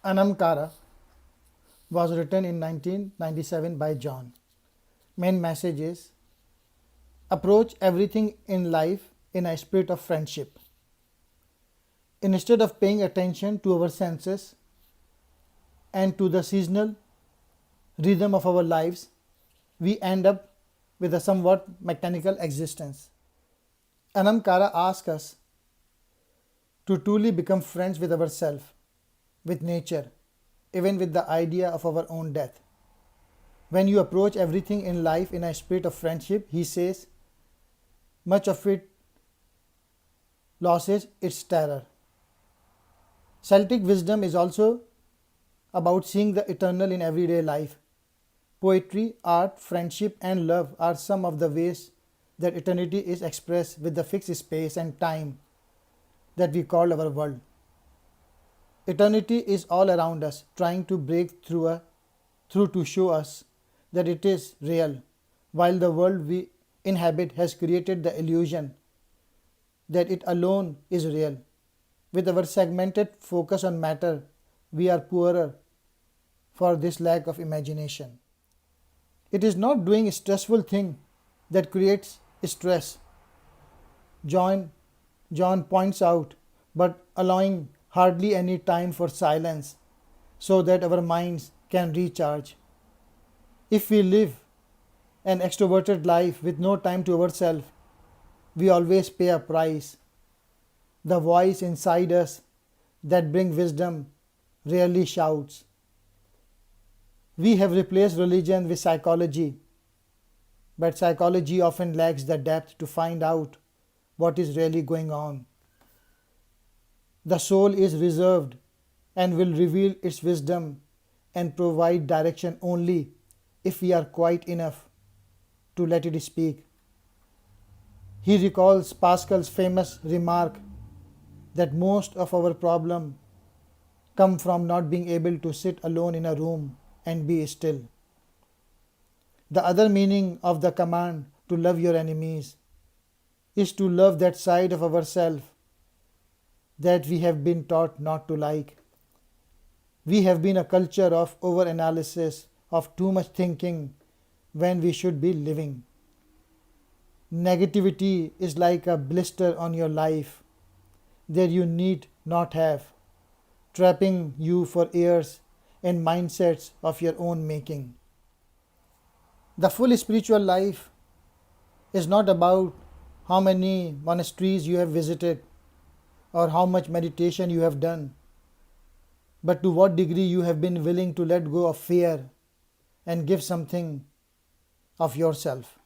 Anamkara was written in 1997 by John. Main message is approach everything in life in a spirit of friendship. Instead of paying attention to our senses and to the seasonal rhythm of our lives, we end up with a somewhat mechanical existence. Anamkara asks us to truly become friends with ourselves, with nature, even with the idea of our own death. When you approach everything in life in a spirit of friendship, he says, much of it loses its terror. Celtic wisdom is also about seeing the eternal in everyday life. Poetry, art, friendship, and love are some of the ways that eternity is expressed with the fixed space and time that we call our world. Eternity is all around us, trying to break through to show us that it is real, while the world we inhabit has created the illusion that it alone is real. With our segmented focus on matter, we are poorer for this lack of imagination. It is not doing a stressful thing that creates stress, John, John points out, but allowing hardly any time for silence so that our minds can recharge. If we live an extroverted life with no time to ourselves, we always pay a price. The voice inside us that brings wisdom rarely shouts. We have replaced religion with psychology, but psychology often lacks the depth to find out what is really going on. The soul is reserved and will reveal its wisdom and provide direction only if we are quiet enough to let it speak. He recalls Pascal's famous remark that most of our problems come from not being able to sit alone in a room and be still. The other meaning of the command to love your enemies is to love that side of ourselves that we have been taught not to like. We have been a culture of overanalysis, of too much thinking when we should be living. Negativity is like a blister on your life that you need not have, trapping you for years in mindsets of your own making. The full spiritual life is not about how many monasteries you have visited or how much meditation you have done, but to what degree you have been willing to let go of fear and give something of yourself.